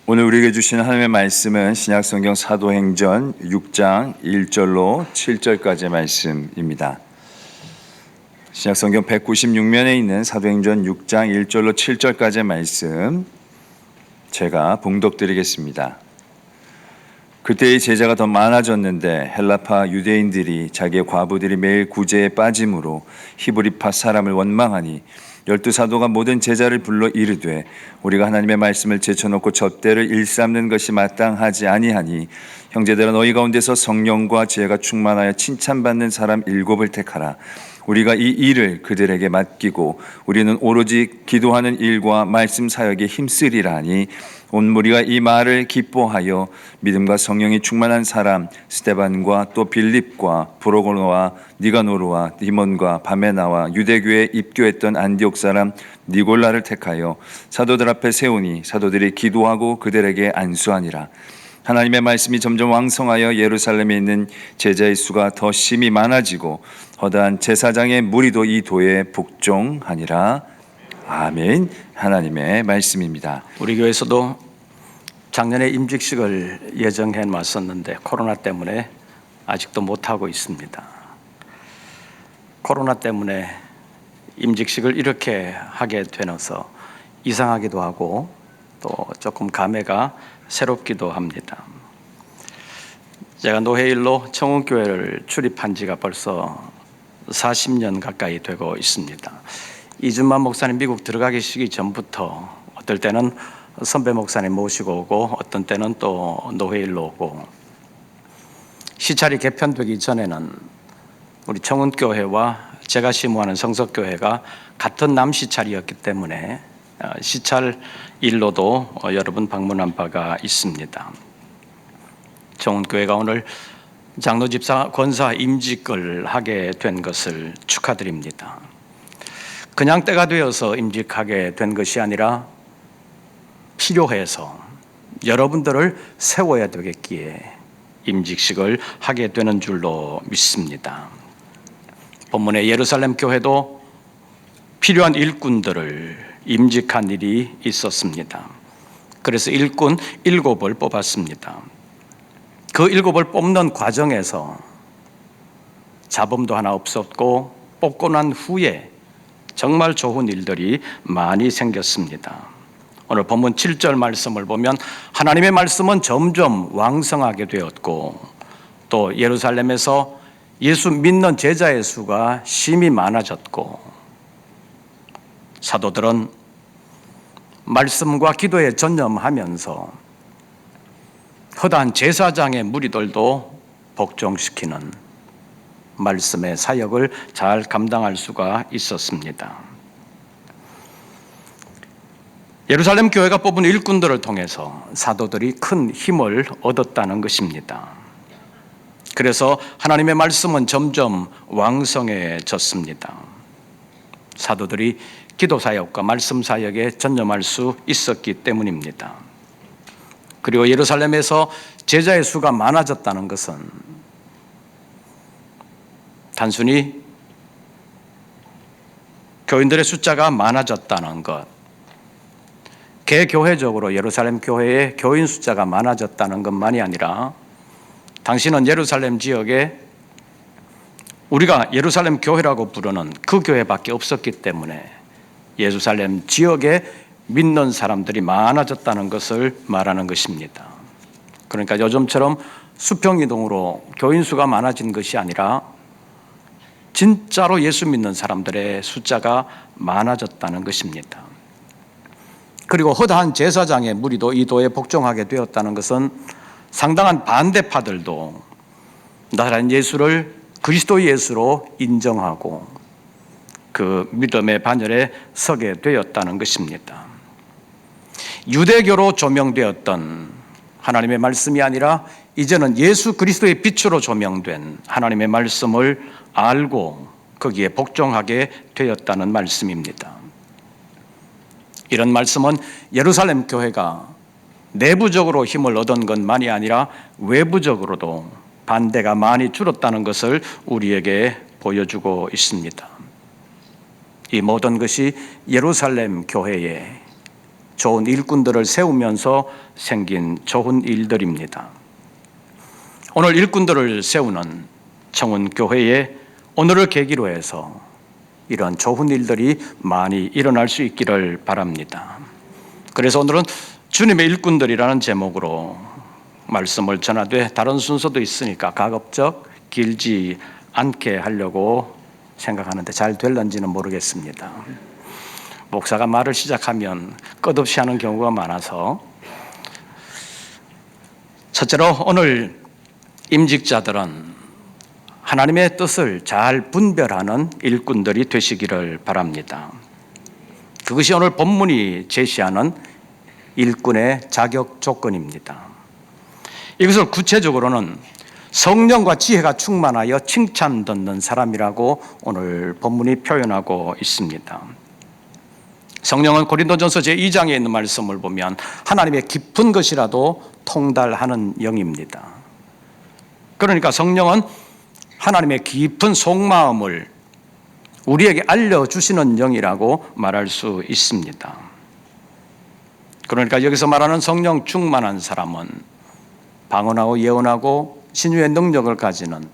오늘 우리에게 주신 하나님의 말씀은 신약성경 사도행전 6장 1절로 7절까지의 말씀입니다. 신약성경 196면에 있는 사도행전 6장 1절로 7절까지의 말씀 제가 봉독드리겠습니다. 그때의 제자가 더 많아졌는데 헬라파 유대인들이 자기의 과부들이 매일 구제에 빠짐으로 히브리파 사람을 원망하니 12사도가 모든 제자를 불러 이르되 우리가 하나님의 말씀을 제쳐놓고 접대를 일삼는 것이 마땅하지 아니하니 형제들아 너희 가운데서 성령과 지혜가 충만하여 칭찬받는 사람 7을 택하라. 우리가 이 일을 그들에게 맡기고 우리는 오로지 기도하는 일과 말씀 사역에 힘쓰리라 하니 온 무리가 이 말을 기뻐하여 믿음과 성령이 충만한 사람 스데반과 또 빌립과 브로고노와 니가노르와 디몬과 바메나와 유대교에 입교했던 안디옥 사람 니골라를 택하여 사도들 앞에 세우니 사도들이 기도하고 그들에게 안수하니라. 하나님의 말씀이 점점 왕성하여 예루살렘에 있는 제자의 수가 더 심히 많아지고 허다한 제사장의 무리도 이 도에 복종하니라. 아멘. 하나님의 말씀입니다. 우리 교회에서도 작년에 임직식을 예정해 놨었는데 코로나 때문에 아직도 못하고 있습니다. 코로나 때문에 임직식을 이렇게 하게 되어서 이상하기도 하고 또 조금 감회가 새롭기도 합니다. 제가 노회일로 청운교회를 출입한 지가 벌써 40년 가까이 되고 있습니다. 이준만 목사님 미국 들어가기 시기 전부터 어떨 때는 선배 목사님 모시고 오고 어떤 때는 또 노회일로 오고, 시찰이 개편되기 전에는 우리 청운교회와 제가 심호하는 성석교회가 같은 남시찰이었기 때문에 시찰 일로도 여러 번 방문한 바가 있습니다. 청운교회가 오늘 장로집사 권사 임직을 하게 된 것을 축하드립니다. 그냥 때가 되어서 임직하게 된 것이 아니라 필요해서 여러분들을 세워야 되겠기에 임직식을 하게 되는 줄로 믿습니다. 본문의 예루살렘 교회도 필요한 일꾼들을 임직한 일이 있었습니다. 그래서 일꾼 7을 뽑았습니다. 그 7을 뽑는 과정에서 잡음도 하나 없었고 뽑고 난 후에 정말 좋은 일들이 많이 생겼습니다. 오늘 본문 7절 말씀을 보면 하나님의 말씀은 점점 왕성하게 되었고 또 예루살렘에서 예수 믿는 제자의 수가 심히 많아졌고 사도들은 말씀과 기도에 전념하면서 허다한 제사장의 무리들도 복종시키는 말씀의 사역을 잘 감당할 수가 있었습니다. 예루살렘 교회가 뽑은 일꾼들을 통해서 사도들이 큰 힘을 얻었다는 것입니다. 그래서 하나님의 말씀은 점점 왕성해졌습니다. 사도들이 기도 사역과 말씀 사역에 전념할 수 있었기 때문입니다. 그리고 예루살렘에서 제자의 수가 많아졌다는 것은 단순히 교인들의 숫자가 많아졌다는 것, 개교회적으로 예루살렘 교회의 교인 숫자가 많아졌다는 것만이 아니라 당시는 예루살렘 지역에 우리가 예루살렘 교회라고 부르는 그 교회밖에 없었기 때문에 예루살렘 지역에 믿는 사람들이 많아졌다는 것을 말하는 것입니다. 그러니까 요즘처럼 수평이동으로 교인 수가 많아진 것이 아니라 진짜로 예수 믿는 사람들의 숫자가 많아졌다는 것입니다. 그리고 허다한 제사장의 무리도 이 도에 복종하게 되었다는 것은 상당한 반대파들도 나사렛 예수를 그리스도 예수로 인정하고 그 믿음의 반열에 서게 되었다는 것입니다. 유대교로 조명되었던 하나님의 말씀이 아니라 이제는 예수 그리스도의 빛으로 조명된 하나님의 말씀을 알고 거기에 복종하게 되었다는 말씀입니다. 이런 말씀은 예루살렘 교회가 내부적으로 힘을 얻은 것만이 아니라 외부적으로도 반대가 많이 줄었다는 것을 우리에게 보여주고 있습니다. 이 모든 것이 예루살렘 교회의 좋은 일꾼들을 세우면서 생긴 좋은 일들입니다. 오늘 일꾼들을 세우는 청운교회에 오늘을 계기로 해서 이런 좋은 일들이 많이 일어날 수 있기를 바랍니다. 그래서 오늘은 주님의 일꾼들이라는 제목으로 말씀을 전하되 다른 순서도 있으니까 가급적 길지 않게 하려고 생각하는데 잘 될런지는 모르겠습니다. 목사가 말을 시작하면 끝없이 하는 경우가 많아서 첫째로 오늘 임직자들은 하나님의 뜻을 잘 분별하는 일꾼들이 되시기를 바랍니다. 그것이 오늘 본문이 제시하는 일꾼의 자격 조건입니다. 이것을 구체적으로는 성령과 지혜가 충만하여 칭찬 듣는 사람이라고 오늘 본문이 표현하고 있습니다. 성령은 고린도전서 제2장에 있는 말씀을 보면 하나님의 깊은 것이라도 통달하는 영입니다. 그러니까 성령은 하나님의 깊은 속마음을 우리에게 알려주시는 영이라고 말할 수 있습니다. 그러니까 여기서 말하는 성령 충만한 사람은 방언하고 예언하고 신유의 능력을 가지는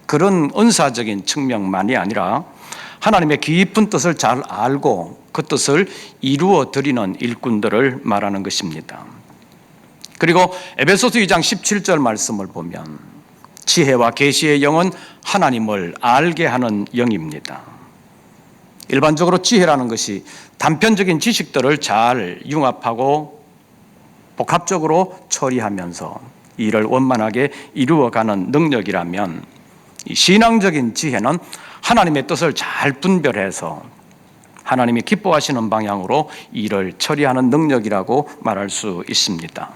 그런 은사적인 측면만이 아니라 하나님의 깊은 뜻을 잘 알고 그 뜻을 이루어 드리는 일꾼들을 말하는 것입니다. 그리고 에베소서 2장 17절 말씀을 보면 지혜와 계시의 영은 하나님을 알게 하는 영입니다. 일반적으로 지혜라는 것이 단편적인 지식들을 잘 융합하고 복합적으로 처리하면서 일을 원만하게 이루어가는 능력이라면 이 신앙적인 지혜는 하나님의 뜻을 잘 분별해서 하나님이 기뻐하시는 방향으로 일을 처리하는 능력이라고 말할 수 있습니다.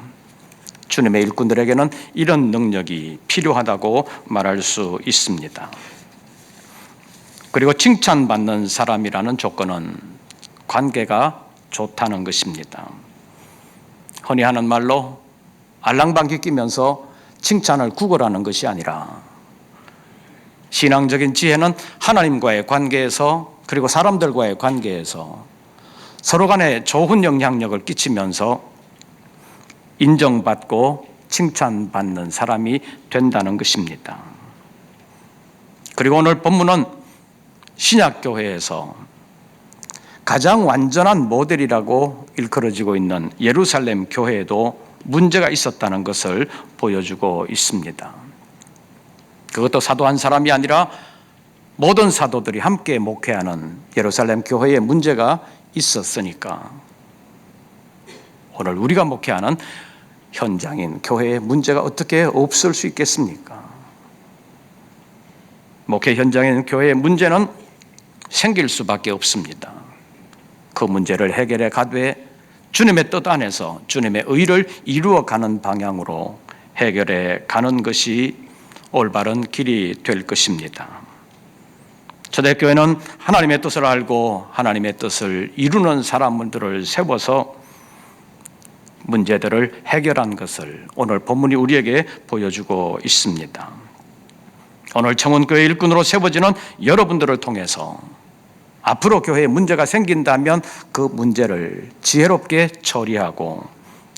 주님의 일꾼들에게는 이런 능력이 필요하다고 말할 수 있습니다. 그리고 칭찬받는 사람이라는 조건은 관계가 좋다는 것입니다. 흔히 하는 말로 알랑방귀 끼면서 칭찬을 구걸하는 것이 아니라 신앙적인 지혜는 하나님과의 관계에서 그리고 사람들과의 관계에서 서로 간에 좋은 영향력을 끼치면서 인정받고 칭찬받는 사람이 된다는 것입니다. 그리고 오늘 본문은 신약교회에서 가장 완전한 모델이라고 일컬어지고 있는 예루살렘 교회에도 문제가 있었다는 것을 보여주고 있습니다. 그것도 사도 한 사람이 아니라 모든 사도들이 함께 목회하는 예루살렘 교회에 문제가 있었으니까 오늘 우리가 목회하는 현장인 교회에 문제가 어떻게 없을 수 있겠습니까? 목회 현장인 교회의 문제는 생길 수밖에 없습니다. 그 문제를 해결해 가되 주님의 뜻 안에서 주님의 의를 이루어가는 방향으로 해결해 가는 것이 올바른 길이 될 것입니다. 초대교회는 하나님의 뜻을 알고 하나님의 뜻을 이루는 사람들을 세워서 문제들을 해결한 것을 오늘 본문이 우리에게 보여주고 있습니다. 오늘 청운교회 일꾼으로 세워지는 여러분들을 통해서 앞으로 교회에 문제가 생긴다면 그 문제를 지혜롭게 처리하고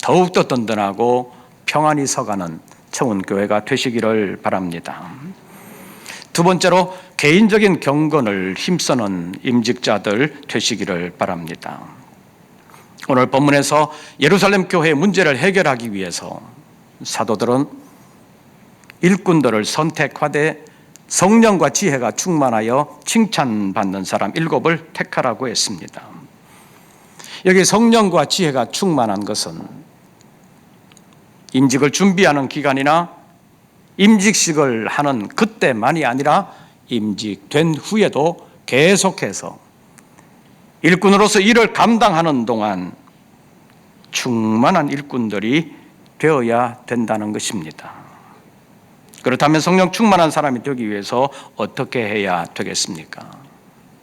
더욱더 든든하고 평안히 서가는 청운교회가 되시기를 바랍니다. 두 번째로 개인적인 경건을 힘쓰는 임직자들 되시기를 바랍니다. 오늘 본문에서 예루살렘 교회의 문제를 해결하기 위해서 사도들은 일꾼들을 선택하되 성령과 지혜가 충만하여 칭찬받는 사람 7을 택하라고 했습니다. 여기 성령과 지혜가 충만한 것은 임직을 준비하는 기간이나 임직식을 하는 그때만이 아니라 임직된 후에도 계속해서 일꾼으로서 일을 감당하는 동안 충만한 일꾼들이 되어야 된다는 것입니다. 그렇다면 성령 충만한 사람이 되기 위해서 어떻게 해야 되겠습니까?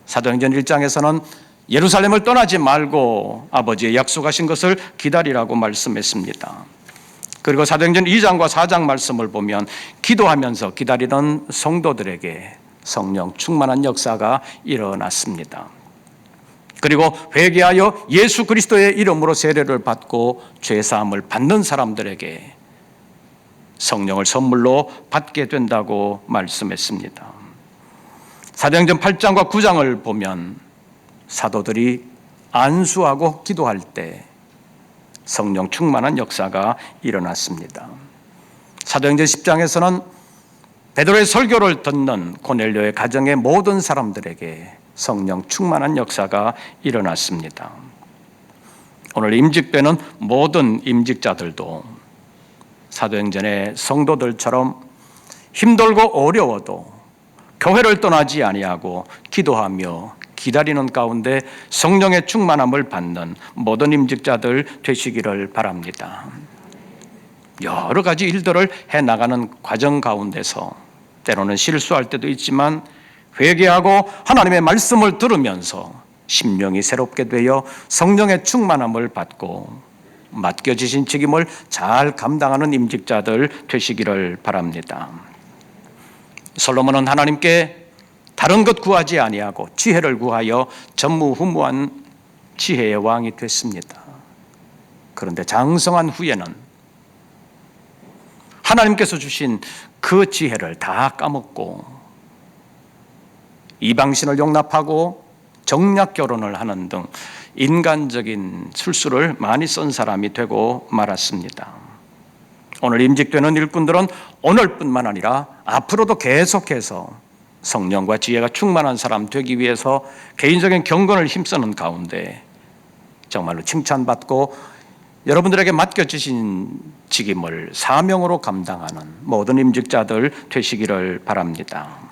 사도행전 1장에서는 예루살렘을 떠나지 말고 아버지의 약속하신 것을 기다리라고 말씀했습니다. 그리고 사도행전 2장과 4장 말씀을 보면 기도하면서 기다리던 성도들에게 성령 충만한 역사가 일어났습니다. 그리고 회개하여 예수 그리스도의 이름으로 세례를 받고 죄 사함을 받는 사람들에게 성령을 선물로 받게 된다고 말씀했습니다. 사도행전 8장과 9장을 보면 사도들이 안수하고 기도할 때 성령 충만한 역사가 일어났습니다. 사도행전 10장에서는 베드로의 설교를 듣는 고넬료의 가정의 모든 사람들에게 성령 충만한 역사가 일어났습니다. 오늘 임직되는 모든 임직자들도 사도행전의 성도들처럼 힘들고 어려워도 교회를 떠나지 아니하고 기도하며 기다리는 가운데 성령의 충만함을 받는 모든 임직자들 되시기를 바랍니다. 여러 가지 일들을 해나가는 과정 가운데서 때로는 실수할 때도 있지만 회개하고 하나님의 말씀을 들으면서 심령이 새롭게 되어 성령의 충만함을 받고 맡겨지신 책임을 잘 감당하는 임직자들 되시기를 바랍니다. 솔로몬은 하나님께 다른 것 구하지 아니하고 지혜를 구하여 전무후무한 지혜의 왕이 됐습니다. 그런데 장성한 후에는 하나님께서 주신 그 지혜를 다 까먹고 이방신을 용납하고 정략 결혼을 하는 등 인간적인 술수를 많이 쓴 사람이 되고 말았습니다. 오늘 임직되는 일꾼들은 오늘뿐만 아니라 앞으로도 계속해서 성령과 지혜가 충만한 사람 되기 위해서 개인적인 경건을 힘쓰는 가운데 정말로 칭찬받고 여러분들에게 맡겨주신 직임을 사명으로 감당하는 모든 임직자들 되시기를 바랍니다.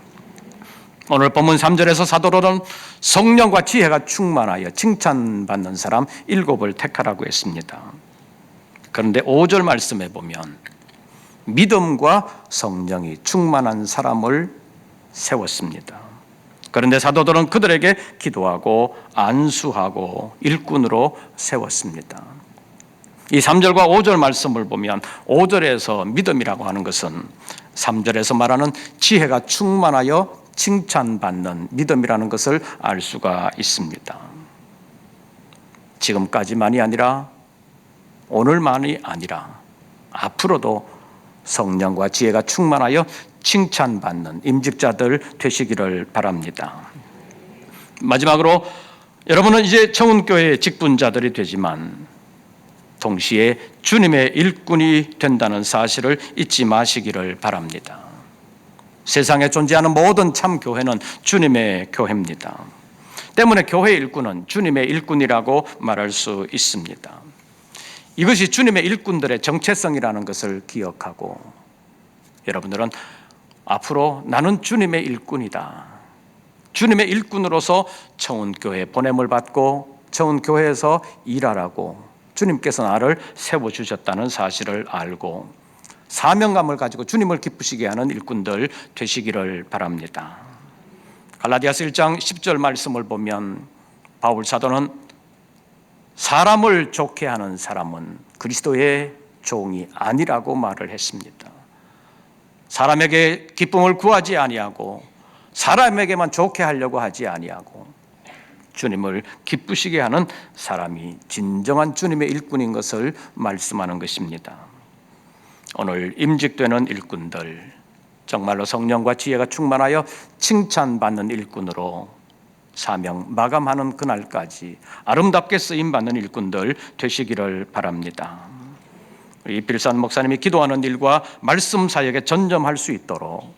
오늘 본문 3절에서 사도로는 성령과 지혜가 충만하여 칭찬받는 사람 7을 택하라고 했습니다. 그런데 5절 말씀에 보면 믿음과 성령이 충만한 사람을 세웠습니다. 그런데 사도들은 그들에게 기도하고 안수하고 일꾼으로 세웠습니다. 이 3절과 5절 말씀을 보면 5절에서 믿음이라고 하는 것은 3절에서 말하는 지혜가 충만하여 칭찬받는 믿음이라는 것을 알 수가 있습니다. 지금까지만이 아니라 오늘만이 아니라 앞으로도 성령과 지혜가 충만하여 칭찬받는 임직자들 되시기를 바랍니다. 마지막으로 여러분은 이제 청운교회의 직분자들이 되지만 동시에 주님의 일꾼이 된다는 사실을 잊지 마시기를 바랍니다. 세상에 존재하는 모든 참 교회는 주님의 교회입니다. 때문에 교회의 일꾼은 주님의 일꾼이라고 말할 수 있습니다. 이것이 주님의 일꾼들의 정체성이라는 것을 기억하고 여러분들은 앞으로 나는 주님의 일꾼이다. 주님의 일꾼으로서 청운교회에 보냄을 받고 청운교회에서 일하라고 주님께서 나를 세워주셨다는 사실을 알고 사명감을 가지고 주님을 기쁘시게 하는 일꾼들 되시기를 바랍니다. 갈라디아서 1장 10절 말씀을 보면 바울 사도는 사람을 좋게 하는 사람은 그리스도의 종이 아니라고 말을 했습니다. 사람에게 기쁨을 구하지 아니하고 사람에게만 좋게 하려고 하지 아니하고 주님을 기쁘시게 하는 사람이 진정한 주님의 일꾼인 것을 말씀하는 것입니다. 오늘 임직되는 일꾼들 정말로 성령과 지혜가 충만하여 칭찬받는 일꾼으로 사명 마감하는 그날까지 아름답게 쓰임받는 일꾼들 되시기를 바랍니다. 이필산 목사님이 기도하는 일과 말씀 사역에 전념할 수 있도록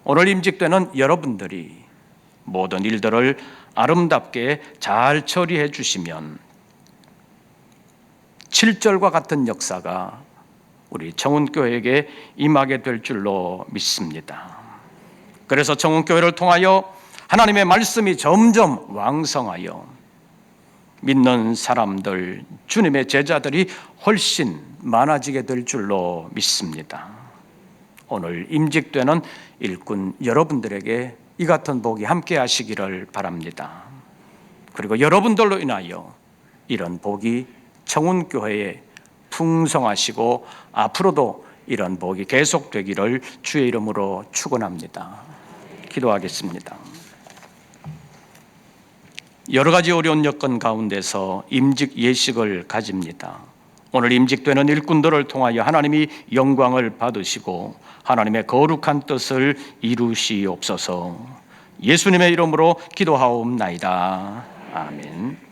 오늘 임직되는 여러분들이 모든 일들을 아름답게 잘 처리해 주시면 7절과 같은 역사가 우리 청운교회에게 임하게 될 줄로 믿습니다. 그래서 청운교회를 통하여 하나님의 말씀이 점점 왕성하여 믿는 사람들, 주님의 제자들이 훨씬 많아지게 될 줄로 믿습니다. 오늘 임직되는 일꾼 여러분들에게 이 같은 복이 함께 하시기를 바랍니다. 그리고 여러분들로 인하여 이런 복이 청운교회에 풍성하시고 앞으로도 이런 복이 계속되기를 주의 이름으로 축원합니다. 기도하겠습니다. 여러 가지 어려운 여건 가운데서 임직 예식을 가집니다. 오늘 임직되는 일꾼들을 통하여 하나님이 영광을 받으시고 하나님의 거룩한 뜻을 이루시옵소서. 예수님의 이름으로 기도하옵나이다. 아멘.